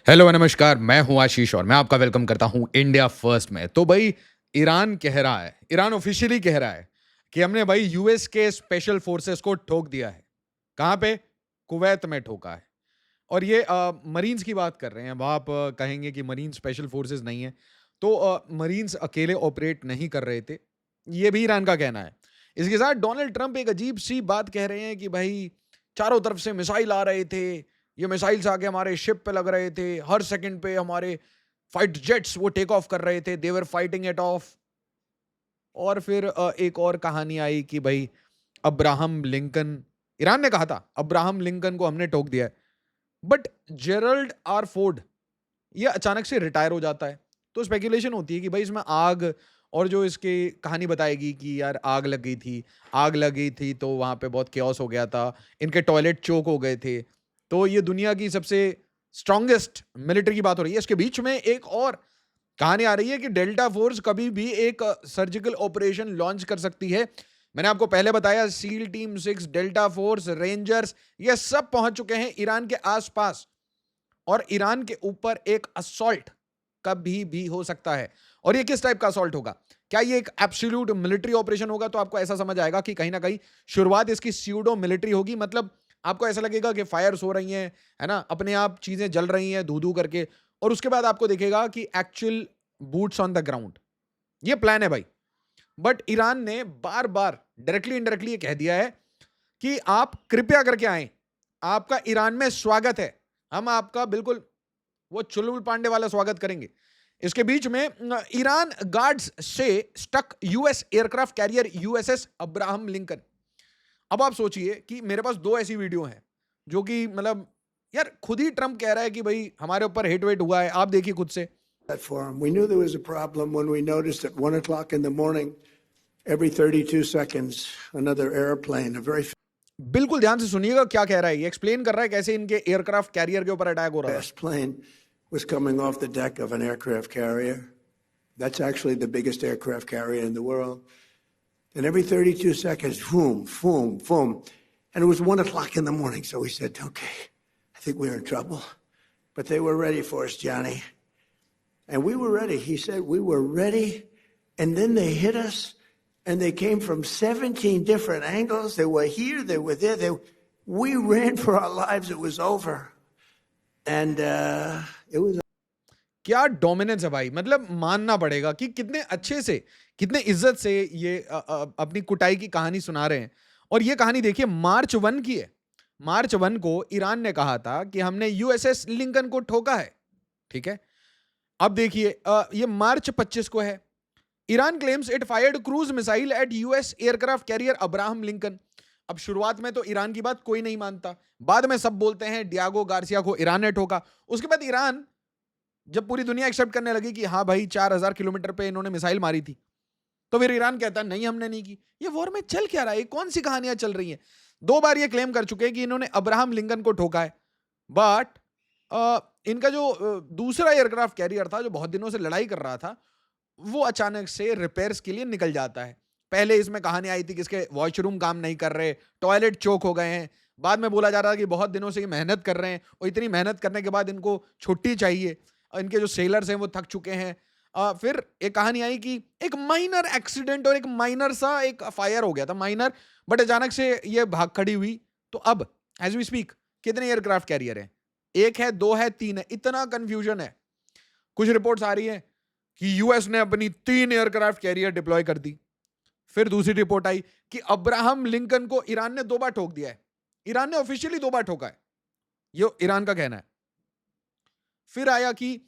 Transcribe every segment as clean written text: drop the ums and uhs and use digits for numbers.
Hello नमस्कार, मैं हूं आशीष और मैं आपका वेलकम करता हूं इंडिया फर्स्ट में। तो भाई ईरान कह रहा है, ईरान ऑफिशियली कह रहा है कि हमने भाई यूएस के स्पेशल फोर्सेस को ठोक दिया है। कहां पे? कुवैत में ठोका है। और ये मरीन्स की बात कर रहे हैं। अब आप कहेंगे कि मरीन स्पेशल फोर्सेस नहीं है, तो मरीन्स अकेले ऑपरेट नहीं कर रहे थे, ये भी ईरान का कहना है। इसके साथ डोनाल्ड ट्रंप एक अजीब सी बात कह रहे हैं कि भाई चारों तरफ से मिसाइल आ रहे थे, ये मिसाइल्स आके हमारे शिप पे लग रहे थे, हर सेकंड पे हमारे फाइट जेट्स वो टेक ऑफ कर रहे थे, दे वर फाइटिंग इट ऑफ। और फिर एक और कहानी आई कि भाई अब्राहम लिंकन, ईरान ने कहा था अब्राहम लिंकन को हमने ठोक दिया है, बट जेरल्ड आर फोर्ड ये अचानक से रिटायर हो जाता है। तो स्पेकुलेशन होती है कि भाई इसमें आग, और जो इसकी कहानी बताएगी कि यार आग लगी थी तो वहां पे बहुत केओस हो गया था, इनके टॉयलेट चोक हो गए थे। तो ये दुनिया की सबसे स्ट्रॉन्गेस्ट मिलिट्री की बात हो रही है। इसके बीच में एक और कहानी आ रही है कि डेल्टा फोर्स कभी भी एक सर्जिकल ऑपरेशन लॉन्च कर सकती है। मैंने आपको पहले बताया seal team 6, delta force, rangers, ये सब पहुंच चुके हैं ईरान के आसपास, और ईरान के ऊपर एक असॉल्ट कभी भी हो सकता है। और ये किस टाइप का असॉल्ट होगा? क्या ये एक एब्सोल्यूट मिलिट्री ऑपरेशन होगा? तो आपको ऐसा समझ आएगा कि कहीं ना कहीं शुरुआत इसकी स्यूडो मिलिट्री होगी। मतलब आपको ऐसा लगेगा कि फायर्स हो रही हैं, है ना, अपने आप चीजें जल रही हैं धू धू करके, और उसके बाद आपको दिखेगा कि actual boots on the ground. ये प्लान है भाई। बट ईरान ने बार बार डायरेक्टली इनडायरेक्टली ये कह दिया है कि आप कृपया करके आए, आपका ईरान में स्वागत है, हम आपका बिल्कुल वो चुलबुल पांडे वाला स्वागत करेंगे। इसके बीच में ईरान गार्ड्स से stuck US aircraft carrier USS Abraham Lincoln. अब आप सोचिए कि मेरे पास दो ऐसी वीडियो हैं जो कि मतलब यार खुद ही ट्रम्प कह रहा है कि भाई हमारे ऊपर हेट वेट हुआ है, आप देखिए खुद से। For him. We knew there was a problem when we noticed at 1 o'clock in the morning, every 32 seconds, another airplane, a very बिल्कुल ध्यान से सुनिएगा क्या कह रहा है। ये एक्सप्लेन कर रहा है कैसे इनके एयरक्राफ्ट कैरियर के ऊपर अटैक हो रहा था। fast plane was coming off the deck of an aircraft carrier. That's actually the biggest aircraft carrier in the world. And every 32 seconds, boom, boom, boom. And it was 1 o'clock in the morning. So we said, okay, I think we're in trouble. But they were ready for us, Johnny. And we were ready. He said we were ready. And then they hit us. And they came from 17 different angles. They were here, they were there. We ran for our lives. It was over. And it was. क्या dominance है भाई, मतलब मानना पड़ेगा कि कितने अच्छे से, कितने इज्जत से ये अपनी कुटाई की कहानी सुना रहे हैं। और ये कहानी देखिए मार्च 1 की है। मार्च 1 को ईरान ने कहा था कि हमने यूएसएस लिंकन को ठोका है। ठीक है, अब देखिए ये मार्च 25 को है। Iran claims it fired cruise missile at US aircraft carrier Abraham Lincoln. अब शुरुआत में तो ईरान की बात कोई नहीं मानता, बाद में सब बोलते हैं डियागो गार्सिया को ईरान ने ठोका। उसके बाद ईरान, जब पूरी दुनिया एक्सेप्ट करने लगी कि हाँ भाई 4000 किलोमीटर पे इन्होंने मिसाइल मारी थी, तो फिर ईरान कहता है नहीं हमने नहीं की। ये वॉर में चल क्या रहा है? कौन सी कहानियां चल रही हैं? दो बार ये क्लेम कर चुके हैं कि इन्होंने अब्राहम लिंकन को ठोका है। बट इनका जो दूसरा एयरक्राफ्ट कैरियर था जो बहुत दिनों से लड़ाई कर रहा था, वो अचानक से रिपेयर्स के लिए निकल जाता है। पहले इसमें कहानी आई थी कि इसके वॉशरूम काम नहीं कर रहे, टॉयलेट चोक हो गए हैं। बाद में बोला जा रहा है कि बहुत दिनों से ये मेहनत कर रहे हैं और इतनी मेहनत करने के बाद इनको छुट्टी चाहिए, इनके जो सेलर्स हैं वो थक चुके हैं। फिर एक कहानी आई कि एक माइनर एक्सीडेंट और एक माइनर सा एक फायर हो गया था, माइनर, बट अचानक से ये भाग खड़ी हुई। तो अब एज वी स्पीक कितने एयरक्राफ्ट कैरियर हैं? एक है, दो है, तीन है, इतना कंफ्यूजन है। कुछ रिपोर्ट्स आ रही है कि यूएस ने अपनी 3 एयरक्राफ्ट कैरियर डिप्लॉय कर दी। फिर दूसरी रिपोर्ट आई कि अब्राहम लिंकन को ईरान ने 2 बार ठोक दिया है। ईरान ने ऑफिशियली 2 बार ठोका है, ये ईरान का कहना है। फिर आया कि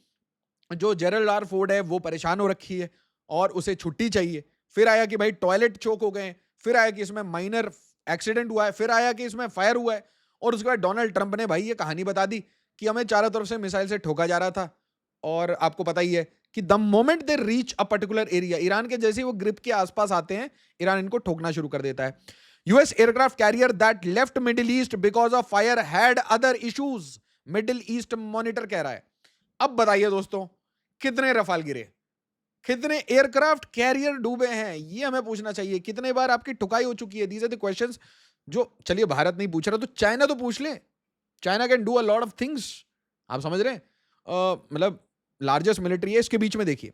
जो जेरल्ड आर फोर्ड है वो परेशान हो रखी है और उसे छुट्टी चाहिए। फिर आया कि भाई टॉयलेट चोक हो गए हैं। फिर आया कि इसमें माइनर एक्सीडेंट हुआ है। फिर आया कि इसमें फायर हुआ है। और उसके बाद डोनाल्ड ट्रंप ने भाई ये कहानी बता दी कि हमें चारों तरफ से मिसाइल से ठोका जा रहा था। और आपको पता ही है कि the moment they reach a particular area, Iran के जैसे वो ग्रिप के आसपास आते हैं, ईरान इनको ठोकना शुरू कर देता है। US aircraft career that left middle east because of fire had other issues, middle east monitor कह रहा है। अब बताइए दोस्तों, कितने रफाल गिरे, कितने एयरक्राफ्ट कैरियर डूबे हैं, ये हमें पूछना चाहिए। कितने बार आपकी ठुकाई हो चुकी है? दीज आर द क्वेश्चंस जो, चलिए भारत नहीं पूछ रहा तो चाइना तो पूछ ले। China can do a lot of things. आप समझ रहे हैं? मतलब लार्जेस्ट मिलिट्री है, इसके बीच में देखिए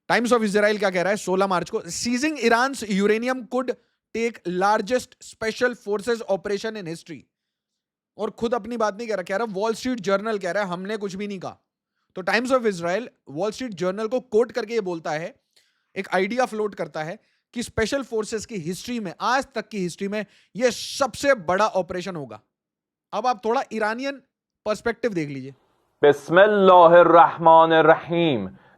टाइम्स ऑफ इजराइल क्या कह रहा है 16 मार्च को, seizing Iran's uranium could take largest special forces operation in history. और खुद अपनी बात नहीं कह रहा, वॉल स्ट्रीट जर्नल कह रहा है हमने कुछ भी नहीं कहा। तो times of Israel wall street journal को कोट करके ये बोलता है, एक आइडिया फ्लोट करता है कि स्पेशल फोर्सेस की हिस्ट्री में, आज तक की हिस्ट्री में, यह सबसे बड़ा ऑपरेशन होगा। अब आप थोड़ा ईरानियन पर्सपेक्टिव देख लीजिए। बिस्मिल्लाहिर्रहमानिर्रहीम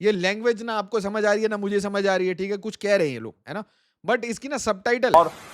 ये लैंग्वेज ना आपको समझ आ रही है ना मुझे समझ आ रही है, ठीक है, कुछ कह रहे हैं ये लोग, है ना, बट इसकी ना सबटाइटल है,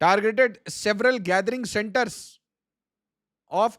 targeted several gathering centres of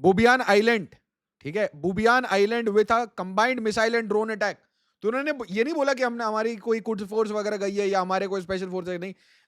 Bubiyan island, ठीक है, Bubiyan island with a combined missile and drone attack. तो उन्होंने ये नहीं बोला कि हमने हमारी कोई कुछ फोर्स वगैरह गई है या हमारे कोई स्पेशल फोर्स है, नहीं,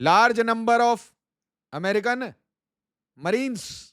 large number of American marines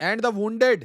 and the wounded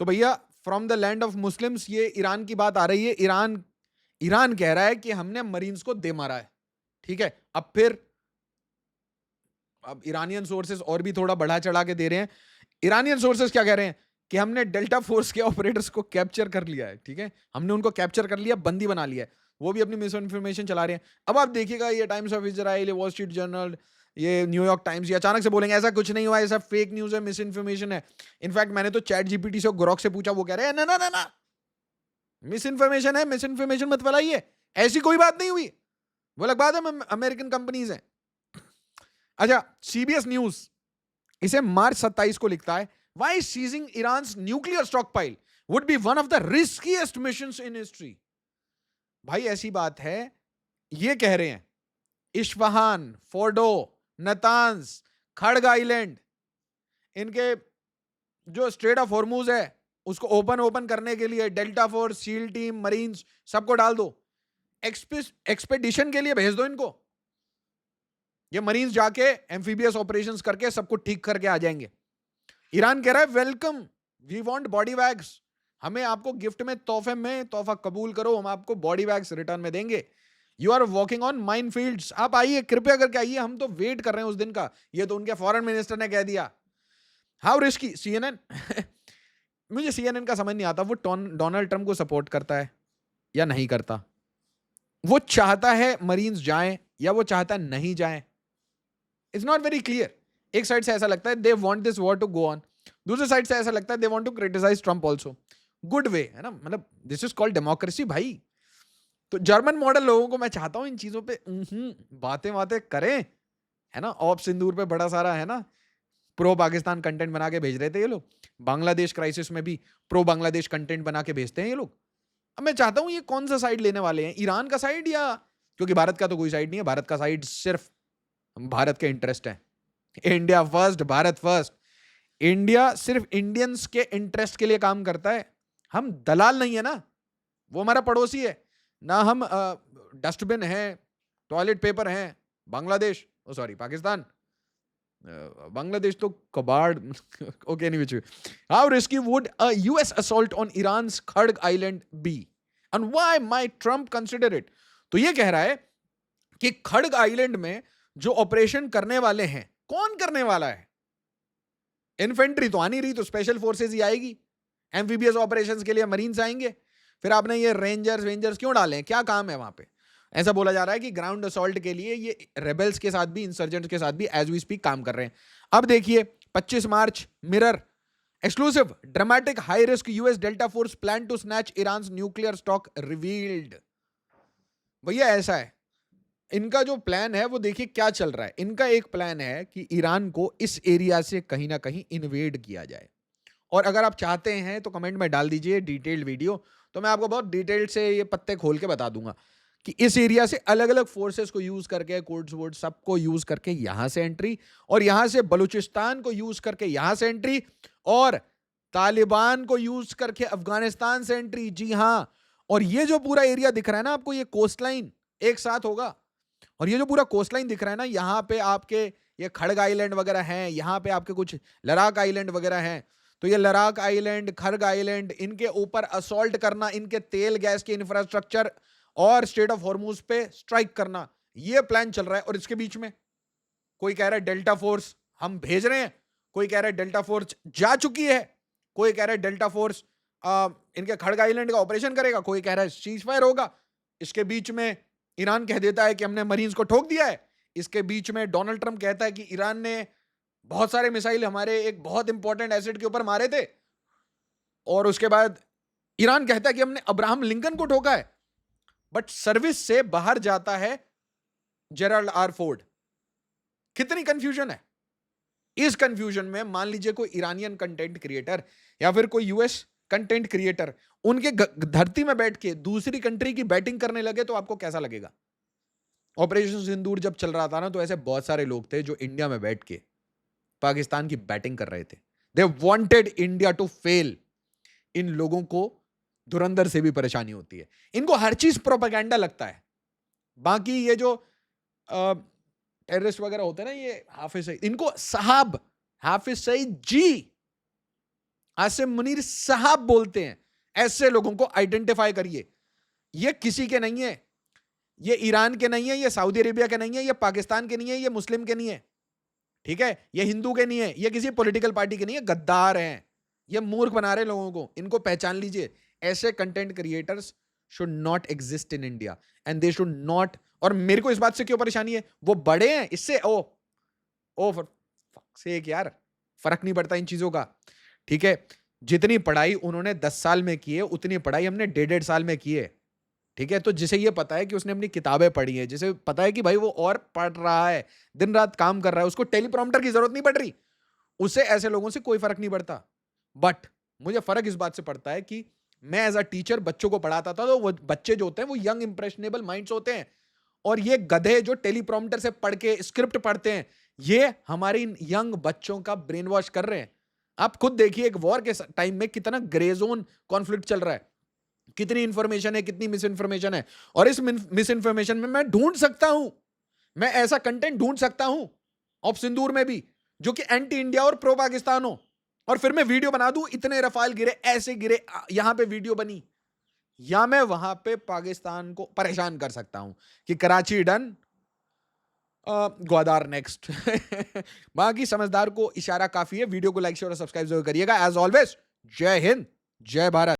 तो भैया from the land of Muslims ये ईरान की बात आ रही है। ईरान कह रहा है कि हमने मरीन्स को दे मारा है, ठीक है। अब ईरानियन सोर्सेस और भी थोड़ा बढ़ा चढ़ा के दे रहे हैं। ईरानियन सोर्सेस क्या कह रहे हैं कि हमने डेल्टा फोर्स के ऑपरेटर्स को कैप्चर कर लिया है, ठीक है, हमने उनको कैप्चर कर लिया, बंदी बना लिया है। वो भी अपनी मिस इन्फॉर्मेशन चला रहे हैं। अब आप देखिएगा ये times of Israel, wall street journal, ये न्यूयॉर्क टाइम्स, ये अचानक से बोलेंगे ऐसा कुछ नहीं हुआ, ये सब फेक न्यूज है, मिस इन्फॉर्मेशन है। इनफैक्ट मैंने तो चैट जीपीटी से, ग्रोक से पूछा, वो कह रहे हैं ना ना ना ना, मिस इन्फॉर्मेशन है, मिस इन्फॉर्मेशन मत फैलाइए, ऐसी कोई बात नहीं हुई। वो अलग बात है, अमेरिकन कंपनीज हैं। अच्छा, सीबीएस न्यूज इसे मार्च 27 को लिखता है, why seizing Iran's nuclear stockpile would be one of the riskiest missions in history. भाई ऐसी बात है, ये कह रहे हैं Isfahan, Fordow, Natanz, Kharg island, इनके जो स्ट्रेट ऑफ हॉर्मूज है उसको ओपन करने के लिए delta force, seal team, marines सबको डाल दो, एक्सपेडिशन के लिए भेज दो इनको। ये मरीन्स जाके एम्फीबियस ऑपरेशंस करके सबको ठीक करके आ जाएंगे। ईरान कह रहा है welcome, we want body bags, हमें आपको गिफ्ट में, तोहफे में, तोहफा कबूल करो, हम आपको बॉडी बैग्स रिटर्न में देंगे। You are walking on minefields, आप आइए, कृपया करके आइए, हम तो वेट कर रहे हैं उस दिन का। ये तो उनके फॉरेन मिनिस्टर ने कह दिया। हाउ रिस्की, सीएनएन मुझे सीएनएन का समझ नहीं आता, वो डोनाल्ड ट्रंप को सपोर्ट करता है या नहीं करता। वो चाहता है मरीन्स जाएं या वो चाहता है नहीं जाएं, इट्स नॉट वेरी क्लियर। एक साइड से ऐसा लगता है they want this war to go on, दूसरी साइड से ऐसा लगता है they want to criticise Trump also. Good way है ना, मतलब दिस इज कॉल्ड डेमोक्रेसी भाई। तो जर्मन मॉडल लोगों को मैं चाहता हूं इन चीजों पे बातें करें, है ना। ऑप सिंदूर पे बड़ा सारा, है ना, प्रो पाकिस्तान कंटेंट बना के भेज रहे थे ये लोग। बांग्लादेश क्राइसिस में भी प्रो बांग्लादेश कंटेंट बना के भेजते हैं ये लोग। अब मैं चाहता हूं ये कौन सा साइड लेने वाले हैं, ईरान का साइड या, क्योंकि भारत का तो कोई साइड नहीं है, भारत का साइड सिर्फ भारत के इंटरेस्ट है। India first, Bharat first. India सिर्फ इंडियंस के इंटरेस्ट के लिए काम करता है, हम दलाल नहीं है ना, वो हमारा पड़ोसी है ना। हम डस्टबिन है, टॉयलेट पेपर है। बांग्लादेश, ओ सॉरी पाकिस्तान, बांग्लादेश तो कबाड़। ओके, नहीं which how risky would a US assault on Iran's Kharg island be and why might Trump consider it. तो ये कह रहा है कि खड़ग आइलैंड में जो ऑपरेशन करने वाले हैं, कौन करने वाला है? इन्फेंट्री तो आनी रही, तो स्पेशल फोर्सेस ही आएगी। एम्फीबियस ऑपरेशंस के लिए मरीन्स आएंगे। फिर आपने ये रेंजर्स क्यों डाले, क्या काम है वहां पे? ऐसा बोला जा रहा है कि ग्राउंड असॉल्ट के लिए ये रेबल्स के साथ भी, इंसर्जेंट्स के साथ भी एज वी स्पीक काम कर रहे हैं। अब देखिए 25 मार्च mirror, Exclusive, dramatic, high risk US Delta Force plan to snatch Iran's nuclear stock revealed. भैया ऐसा है, इनका जो प्लान है वो देखिए क्या चल रहा है. इनका एक प्लान है कि ईरान को इस एरिया से कहीं ना कहीं इन्वेड किया जाए. और अगर आप चाहते हैं तो कमेंट में डाल दीजिए डिटेल्ड वीडियो, तो मैं आपको बहुत डिटेल्ड से ये पत्ते खोल के बता दूंगा कि इस एरिया से अलग अलग फोर्सेस को यूज करके, कोड्स वोड सबको यूज करके यहां से एंट्री, और यहां से बलूचिस्तान को यूज करके यहां से एंट्री, और तालिबान को यूज करके अफगानिस्तान से एंट्री. जी हां, और ये जो पूरा एरिया दिख रहा है ना आपको, ये कोस्ट लाइन एक साथ होगा. और ये जो पूरा कोस्ट लाइन दिख रहा है ना, यहाँ पे आपके ये खड़ग आइलैंड वगैरह हैं, यहाँ पे आपके कुछ लद्दाख आइलैंड वगैरह हैं. तो ये लद्दाख आइलैंड, खड़ग आइलैंड, इनके ऊपर असॉल्ट करना, इनके तेल गैस के इंफ्रास्ट्रक्चर और स्टेट ऑफ हॉर्मुज पे स्ट्राइक करना, ये प्लान चल रहा है. और इसके बीच में कोई कह रहा है डेल्टा फोर्स हम भेज रहे हैं, कोई कह रहा है डेल्टा फोर्स जा चुकी है, कोई कह रहा है डेल्टा फोर्स इनके खड़ग आइलैंड का ऑपरेशन करेगा, कोई कह रहा है सीज फायर होगा. इसके बीच में ईरान कह देता है कि हमने मरीन्स को ठोक दिया है. इसके बीच में डोनाल्ड ट्रंप कहता है कि ईरान ने बहुत सारे मिसाइल हमारे एक बहुत इंपॉर्टेंट एसेट के ऊपर मारे थे. और उसके बाद ईरान कहता है कि हमने अब्राहम लिंकन को ठोका है. बट सर्विस से बाहर जाता है जेराल्ड आर फोर्ड. कितनी कंफ्यूजन है. इस कंफ्यूजन में मान लीजिए कोई ईरानियन कंटेंट क्रिएटर या फिर कोई यूएस कंटेंट क्रिएटर उनके धरती में बैठ के दूसरी कंट्री की बैटिंग करने लगे तो आपको कैसा लगेगा. ऑपरेशन सिंदूर जब चल रहा था ना, तो ऐसे बहुत सारे लोग थे जो इंडिया में बैठ के पाकिस्तान की बैटिंग कर रहे थे. They wanted India to fail. इन लोगों को धुरंधर से भी परेशानी होती है. इनको हर चीज प्रोपेगेंडा लगता है. बाकी ये जो टेररिस्ट वगैरह होते हैं ना, ये हाफिज सईद, इनको साहब, हाफिज सईद जी, आसिम मुनीर साहब बोलते हैं. ऐसे लोगों को आइडेंटिफाई करिए. ये किसी के नहीं है, ये ईरान के नहीं है, ये सऊदी अरेबिया के नहीं है, ये पाकिस्तान के नहीं है, ये मुस्लिम के नहीं है, ठीक है, ये हिंदू के नहीं है, ये किसी पॉलिटिकल पार्टी के नहीं है. गद्दार हैं ये, मूर्ख बना रहे लोगों को. इनको पहचान लीजिए. ऐसे content creators should not exist in India and they should not. और मेरे को इस बात से क्यों परेशानी है, वो बड़े हैं इससे. ओ से एक यार फर्क नहीं पड़ता इन चीजों का, ठीक है. जितनी पढ़ाई उन्होंने 10 साल में की है, उतनी पढ़ाई हमने 1.5 साल में की है, ठीक है. तो जिसे ये पता है कि उसने अपनी किताबें पढ़ी है, जिसे पता है कि भाई वो और पढ़ रहा है, दिन रात काम कर रहा है, उसको टेलीप्रॉम्प्टर की जरूरत नहीं पड़ रही, उसे ऐसे लोगों से कोई फर्क नहीं पड़ता. बट मुझे फर्क इस बात से पड़ता है कि मैं एज अ टीचर बच्चों को पढ़ाता था, तो वो बच्चे जो होते हैं वो यंग इंप्रेशनेबल माइंड्स होते हैं. और ये गधे जो टेलीप्रॉम्प्टर से पढ़ के स्क्रिप्ट पढ़ते हैं, ये हमारी यंग बच्चों का ब्रेन वॉश कर रहे हैं. आप खुद देखिए एक वॉर के टाइम में कितना ग्रे जोन कॉन्फ्लिक्ट चल रहा है, कितनी इंफॉर्मेशन है, कितनी मिस इंफॉर्मेशन है. और इस मिस इंफॉर्मेशन में मैं ढूंढ सकता हूं, मैं ऐसा कंटेंट ढूंढ सकता हूं ऑफ सिंदूर में भी जो कि एंटी इंडिया और प्रो पाकिस्तान हो, और फिर मैं वीडियो बना दूं, इतने रफाल गिरे, ऐसे गिरे, यहां पे वीडियो बनी. या मैं वहां पे पाकिस्तान को परेशान कर सकता हूं कि कराची डन, ग्वादार नेक्स्ट. बाकी समझदार को इशारा काफी है. वीडियो को लाइक शेयर और सब्सक्राइब जरूर करिएगा. एज ऑलवेज, जय हिंद, जय भारत.